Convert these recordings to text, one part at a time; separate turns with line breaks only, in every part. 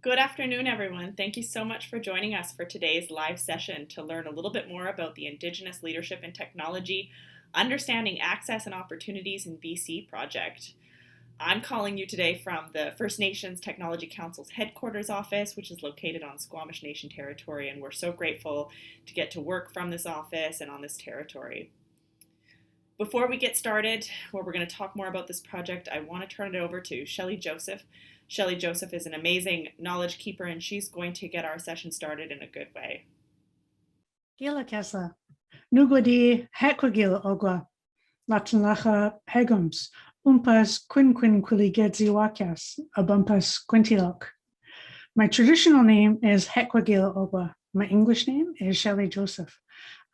Good afternoon, everyone. Thank you so much for joining us for today's live session to learn a little bit more about the Indigenous Leadership and Technology, Understanding Access and Opportunities in BC project. I'm calling you today from the First Nations Technology Council's headquarters office, which is located on Squamish Nation territory, and we're so grateful to get to work from this office and on this territory. Before we get started, where we're going to talk more about this project, I want to turn it over to Shelley Joseph. Shelley Joseph is an amazing knowledge keeper, and she's going to get our session started in a good way.
Gila Kesa, Nugwadi Hekwagil Ogwa, Latinlacha Hegums, Umpas Quinquili Gedzi Wakas, Abumpas Quintilok. My traditional name is Hekwagil Ogwa. My English name is Shelley Joseph.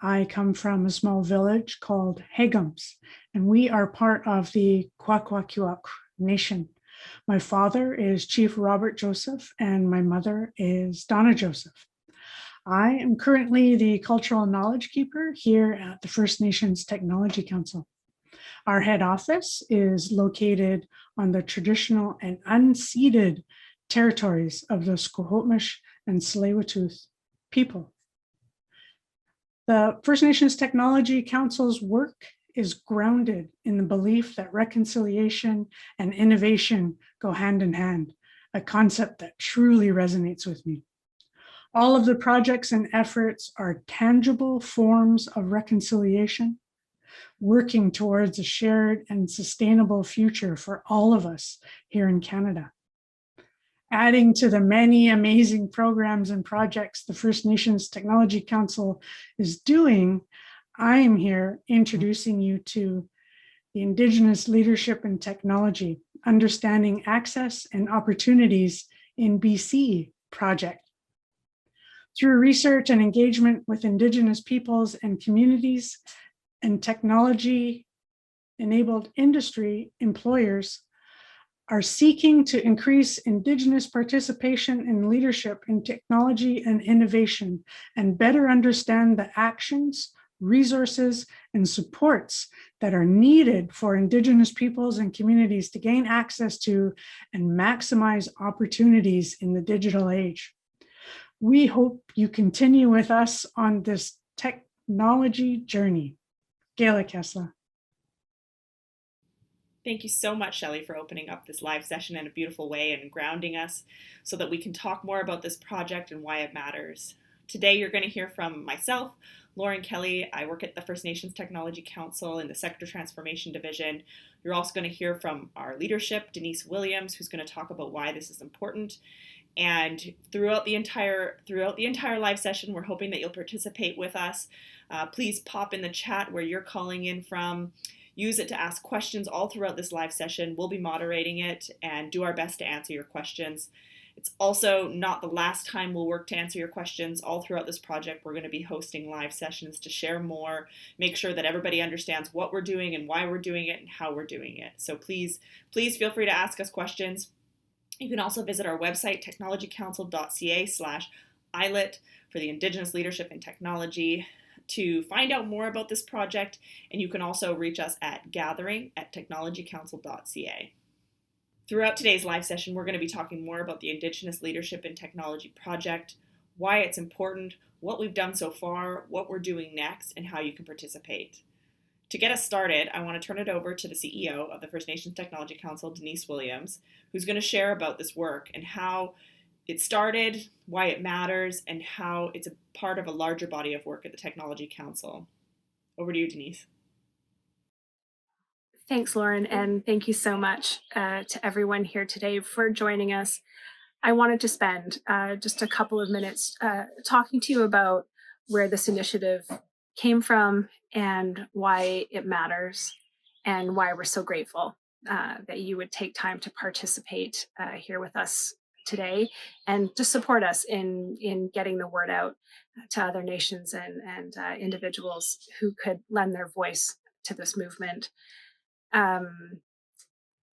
I come from a small village called Hegums, and we are part of the Kwakwakiwak Nation. My father is Chief Robert Joseph, and my mother is Donna Joseph. I am currently the Cultural Knowledge Keeper here at the First Nations Technology Council. Our head office is located on the traditional and unceded territories of the Squamish and Tsleil-Waututh people. The First Nations Technology Council's work is grounded in the belief that reconciliation and innovation go hand in hand, a concept that truly resonates with me. All of the projects and efforts are tangible forms of reconciliation, working towards a shared and sustainable future for all of us here in Canada. Adding to the many amazing programs and projects the First Nations Technology Council is doing, I am here introducing you to the Indigenous Leadership and Technology, Understanding Access and Opportunities in BC project. Through research and engagement with Indigenous peoples and communities and technology-enabled industry employers are seeking to increase Indigenous participation in leadership in technology and innovation and better understand the actions, resources, and supports that are needed for Indigenous peoples and communities to gain access to and maximize opportunities in the digital age. We hope you continue with us on this technology journey. Gela Kessler.
Thank you so much, Shelley, for opening up this live session in a beautiful way and grounding us so that we can talk more about this project and why it matters. Today, you're going to hear from myself, Lauren Kelly. I work at the First Nations Technology Council in the Sector Transformation Division. You're also going to hear from our leadership, Denise Williams, who's going to talk about why this is important. And throughout the entire live session, we're hoping that you'll participate with us. Please pop in the chat where you're calling in from. Use it to ask questions all throughout this live session. We'll be moderating it and do our best to answer your questions. It's also not the last time we'll work to answer your questions. All throughout this project, we're going to be hosting live sessions to share more, make sure that everybody understands what we're doing and why we're doing it and how we're doing it. So please feel free to ask us questions. You can also visit our website, technologycouncil.ca/ILET for the Indigenous Leadership in Technology to find out more about this project, and you can also reach us at gathering@technologycouncil.ca. Throughout today's live session, we're going to be talking more about the Indigenous Leadership in Technology project, why it's important, what we've done so far, what we're doing next, and how you can participate. To get us started, I want to turn it over to the CEO of the First Nations Technology Council, Denise Williams, who's going to share about this work and how it started, why it matters, and how it's a part of a larger body of work at the Technology Council. Over to you, Denise.
Thanks, Lauren, and thank you so much to everyone here today for joining us. I wanted to spend just a couple of minutes talking to you about where this initiative came from and why it matters and why we're so grateful that you would take time to participate here with us today and to support us in getting the word out to other nations and individuals who could lend their voice to this movement.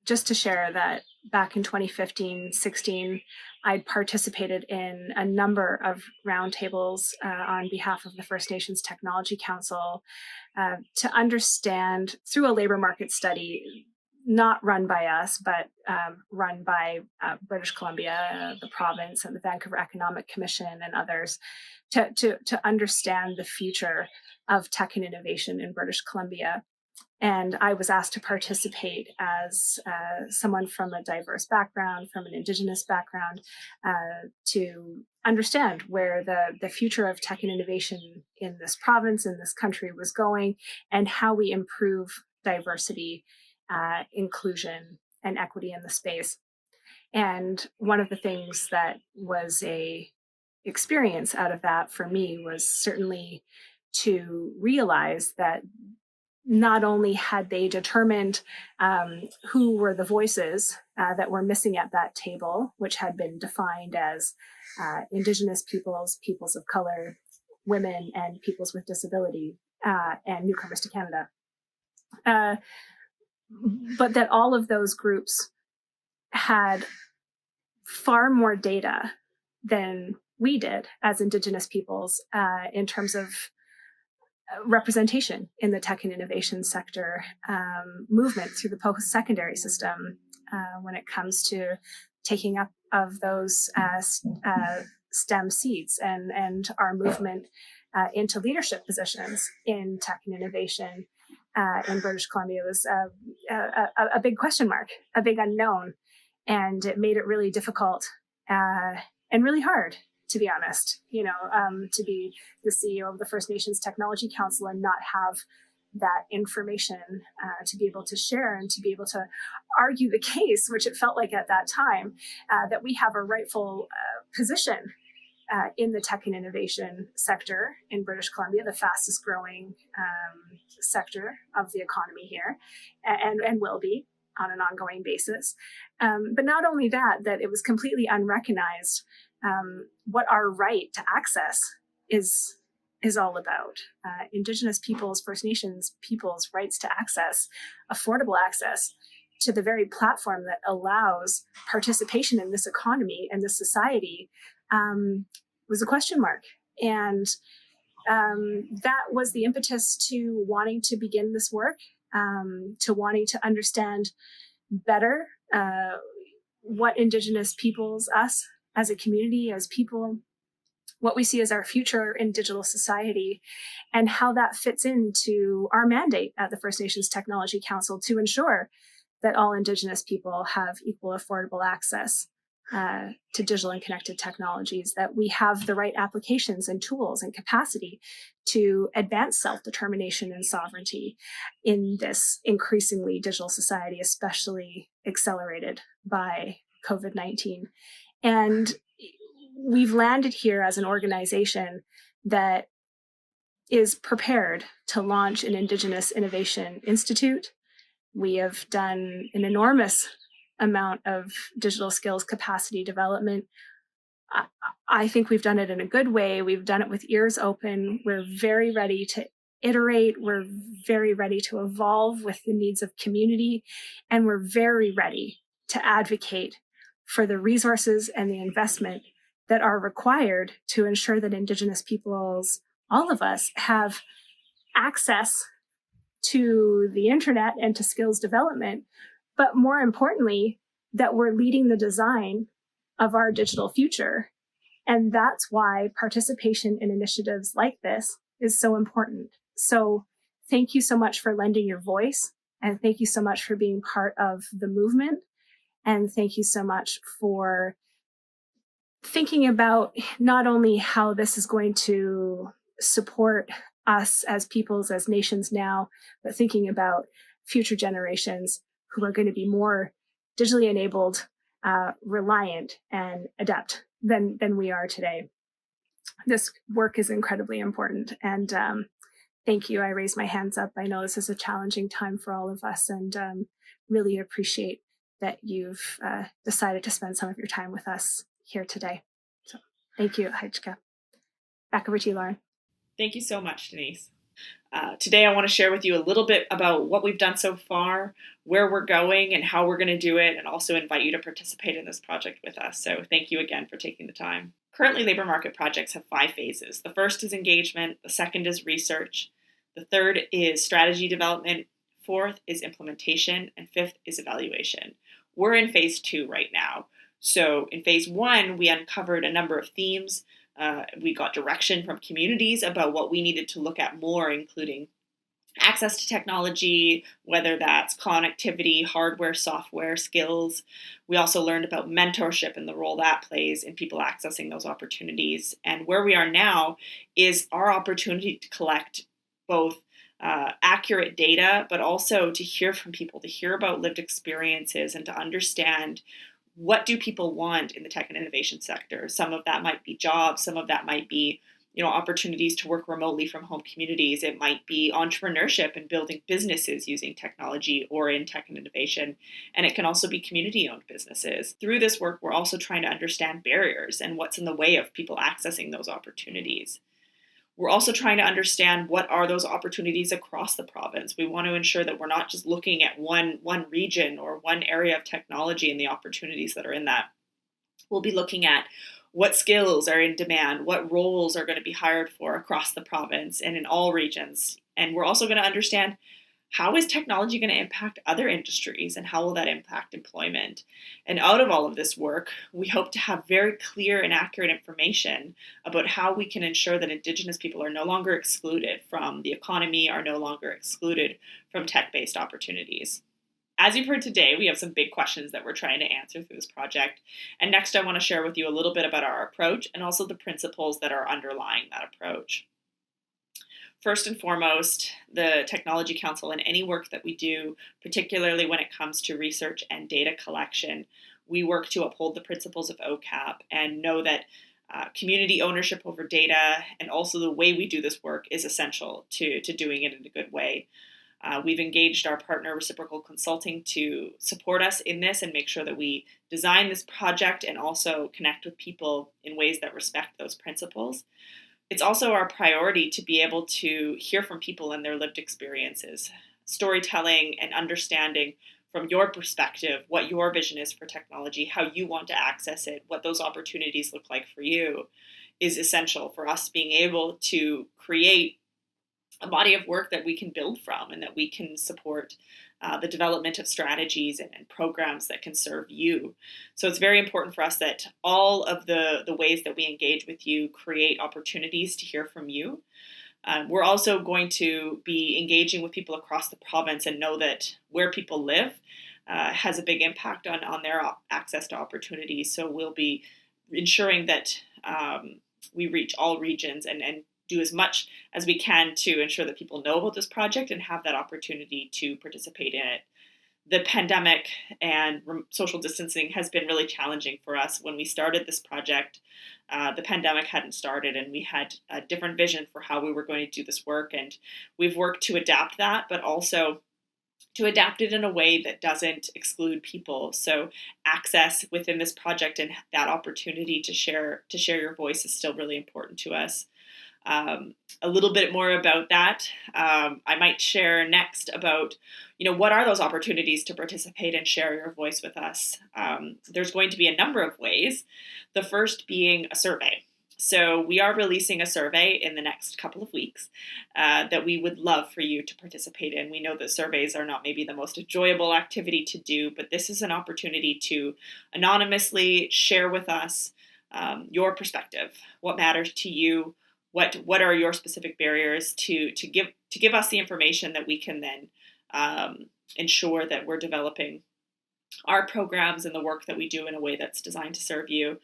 Just to share that back in 2015-16, I'd participated in a number of roundtables on behalf of the First Nations Technology Council to understand through a labor market study, not run by us, but run by British Columbia, the province, and the Vancouver Economic Commission and others, to understand the future of tech and innovation in British Columbia. And I was asked to participate as someone from a diverse background, from an Indigenous background, to understand where the future of tech and innovation in this province, in this country was going, and how we improve diversity, inclusion, and equity in the space. And one of the things that was a experience out of that for me was certainly to realize that not only had they determined who were the voices that were missing at that table, which had been defined as Indigenous peoples, peoples of color, women, and peoples with disability, and newcomers to Canada, but that all of those groups had far more data than we did as Indigenous peoples in terms of representation in the tech and innovation sector movement through the post-secondary system when it comes to taking up of those STEM seats and our movement into leadership positions in tech and innovation in British Columbia was a big question mark, a big unknown, and it made it really difficult and really hard, to be honest, to be the CEO of the First Nations Technology Council and not have that information to be able to share and to be able to argue the case, which it felt like at that time, that we have a rightful position in the tech and innovation sector in British Columbia, the fastest growing sector of the economy here, and will be on an ongoing basis. But not only that it was completely unrecognized what our right to access is all about. Indigenous peoples, First Nations peoples' rights to access, affordable access to the very platform that allows participation in this economy and this society was a question mark. And that was the impetus to wanting to begin this work, to wanting to understand better what Indigenous peoples, us as a community, as people, what we see as our future in digital society, and how that fits into our mandate at the First Nations Technology Council to ensure that all Indigenous people have equal affordable access to digital and connected technologies, that we have the right applications and tools and capacity to advance self-determination and sovereignty in this increasingly digital society, especially accelerated by COVID-19. And we've landed here as an organization that is prepared to launch an Indigenous Innovation Institute. We have done an enormous amount of digital skills capacity development. I think we've done it in a good way. We've done it with ears open. We're very ready to iterate. We're very ready to evolve with the needs of community. And we're very ready to advocate for the resources and the investment that are required to ensure that Indigenous peoples, all of us, have access to the internet and to skills development, but more importantly, that we're leading the design of our digital future. And that's why participation in initiatives like this is so important. So thank you so much for lending your voice, and thank you so much for being part of the movement. And thank you so much for thinking about not only how this is going to support us as peoples, as nations now, but thinking about future generations who are going to be more digitally enabled, reliant, and adept than we are today. This work is incredibly important. And thank you. I raise my hands up. I know this is a challenging time for all of us, and really appreciate that you've decided to spend some of your time with us here today. So thank you, Hajka. Back over to you, Lauren.
Thank you so much, Denise. Today, I want to share with you a little bit about what we've done so far, where we're going, and how we're going to do it, and also invite you to participate in this project with us. So thank you again for taking the time. Currently, labor market projects have 5 phases. The first is engagement, the second is research, the third is strategy development, fourth is implementation, and fifth is evaluation. We're in phase 2 right now. So in phase 1, we uncovered a number of themes. We got direction from communities about what we needed to look at more, including access to technology, whether that's connectivity, hardware, software, skills. We also learned about mentorship and the role that plays in people accessing those opportunities. And where we are now is our opportunity to collect both accurate data, but also to hear from people, to hear about lived experiences, and to understand what do people want in the tech and innovation sector. Some of that might be jobs, some of that might be opportunities to work remotely from home communities. It might be entrepreneurship and building businesses using technology or in tech and innovation. And it can also be community-owned businesses. Through this work, we're also trying to understand barriers and what's in the way of people accessing those opportunities. We're also trying to understand what are those opportunities across the province. We want to ensure that we're not just looking at one region or one area of technology and the opportunities that are in that. We'll be looking at what skills are in demand, what roles are going to be hired for across the province and in all regions. And we're also going to understand, how is technology going to impact other industries, and how will that impact employment? And out of all of this work, we hope to have very clear and accurate information about how we can ensure that Indigenous people are no longer excluded from the economy, are no longer excluded from tech-based opportunities. As you've heard today, we have some big questions that we're trying to answer through this project. And next, I want to share with you a little bit about our approach and also the principles that are underlying that approach. First and foremost, the Technology Council and any work that we do, particularly when it comes to research and data collection, we work to uphold the principles of OCAP and know that community ownership over data and also the way we do this work is essential to doing it in a good way. We've engaged our partner Reciprocal Consulting to support us in this and make sure that we design this project and also connect with people in ways that respect those principles. It's also our priority to be able to hear from people and their lived experiences, storytelling and understanding from your perspective what your vision is for technology, how you want to access it, what those opportunities look like for you is essential for us being able to create a body of work that we can build from and that we can support the development of strategies and programs that can serve you. So it's very important for us that all of the ways that we engage with you create opportunities to hear from you. We're also going to be engaging with people across the province and know that where people live, has a big impact on their access to opportunities. So we'll be ensuring that we reach all regions and do as much as we can to ensure that people know about this project and have that opportunity to participate in it. The pandemic and social distancing has been really challenging for us. When we started this project, the pandemic hadn't started, and we had a different vision for how we were going to do this work. And we've worked to adapt that, but also to adapt it in a way that doesn't exclude people. So access within this project and that opportunity to share your voice is still really important to us. A little bit more about that. I might share next about, what are those opportunities to participate and share your voice with us? There's going to be a number of ways. The first being a survey. So we are releasing a survey in the next couple of weeks that we would love for you to participate in. We know that surveys are not maybe the most enjoyable activity to do, but this is an opportunity to anonymously share with us your perspective, what matters to you, what are your specific barriers to give us the information that we can then ensure that we're developing our programs and the work that we do in a way that's designed to serve you.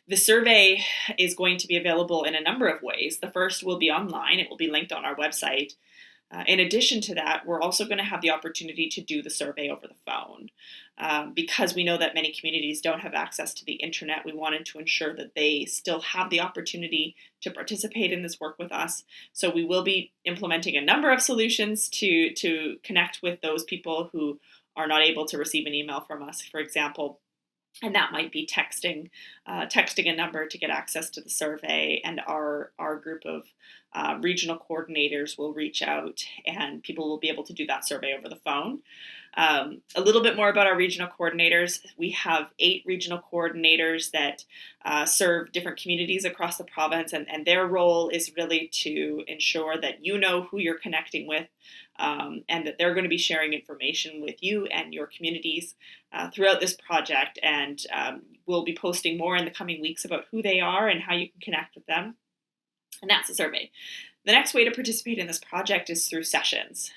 The survey is going to be available in a number of ways. The first will be online. It will be linked on our website. In addition to that, we're also going to have the opportunity to do the survey over the phone. Because we know that many communities don't have access to the internet, we wanted to ensure that they still have the opportunity to participate in this work with us. So we will be implementing a number of solutions to connect with those people who are not able to receive an email from us, for example. And that might be texting a number to get access to the survey, and our group of regional coordinators will reach out, and people will be able to do that survey over the phone. A little bit more about our regional coordinators. We have 8 regional coordinators that serve different communities across the province, and their role is really to ensure that you know who you're connecting with, and that they're going to be sharing information with you and your communities throughout this project. And we'll be posting more in the coming weeks about who they are and how you can connect with them. And that's the survey. The next way to participate in this project is through sessions.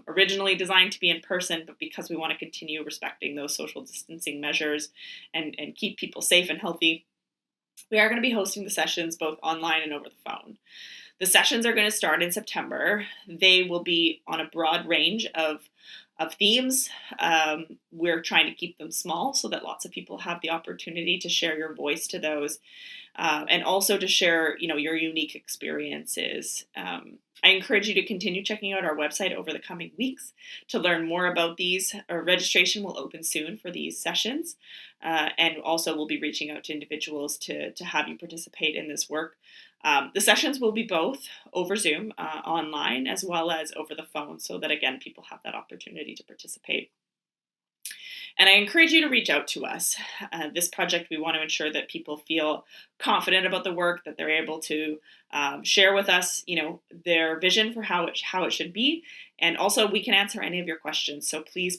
Originally designed to be in person, but because we want to continue respecting those social distancing measures and keep people safe and healthy, we are going to be hosting the sessions both online and over the phone. The sessions are going to start in September. They will be on a broad range of themes. We're trying to keep them small so that lots of people have the opportunity to share your voice to those, and also to share, your unique experiences. I encourage you to continue checking out our website over the coming weeks to learn more about these. Our registration will open soon for these sessions, and also we'll be reaching out to individuals to have you participate in this work. The sessions will be both over Zoom, online, as well as over the phone, so that, again, people have that opportunity to participate. And I encourage you to reach out to us. This project, we want to ensure that people feel confident about the work, that they're able to share with us, their vision for how it should be. And also, we can answer any of your questions. So please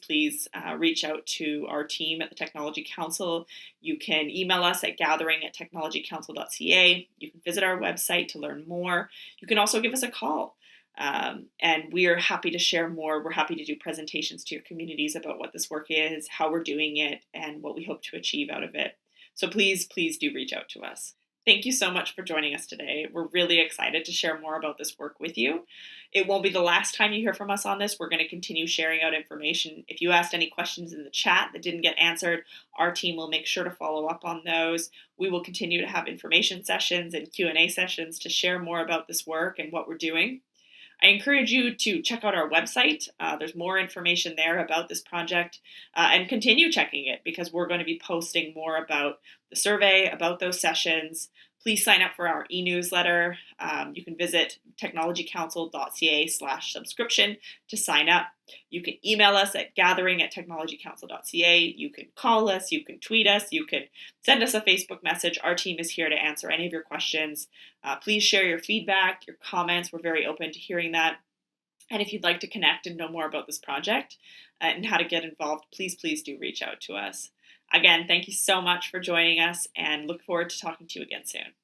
reach out to our team at the Technology Council. You can email us at gathering@technologycouncil.ca. You can visit our website to learn more. You can also give us a call. And we are happy to share more. We're happy to do presentations to your communities about what this work is, how we're doing it, and what we hope to achieve out of it. So please do reach out to us. Thank you so much for joining us today. We're really excited to share more about this work with you. It won't be the last time you hear from us on this. We're going to continue sharing out information. If you asked any questions in the chat that didn't get answered, our team will make sure to follow up on those. We will continue to have information sessions and Q&A sessions to share more about this work and what we're doing. I encourage you to check out our website. There's more information there about this project, and continue checking it, because we're going to be posting more about the survey, about those sessions. Please sign up for our e-newsletter. You can visit technologycouncil.ca/subscription to sign up. You can email us at gathering@technologycouncil.ca. You can call us, you can tweet us, you can send us a Facebook message. Our team is here to answer any of your questions. Please share your feedback, your comments. We're very open to hearing that. And if you'd like to connect and know more about this project and how to get involved, please do reach out to us. Again, thank you so much for joining us, and look forward to talking to you again soon.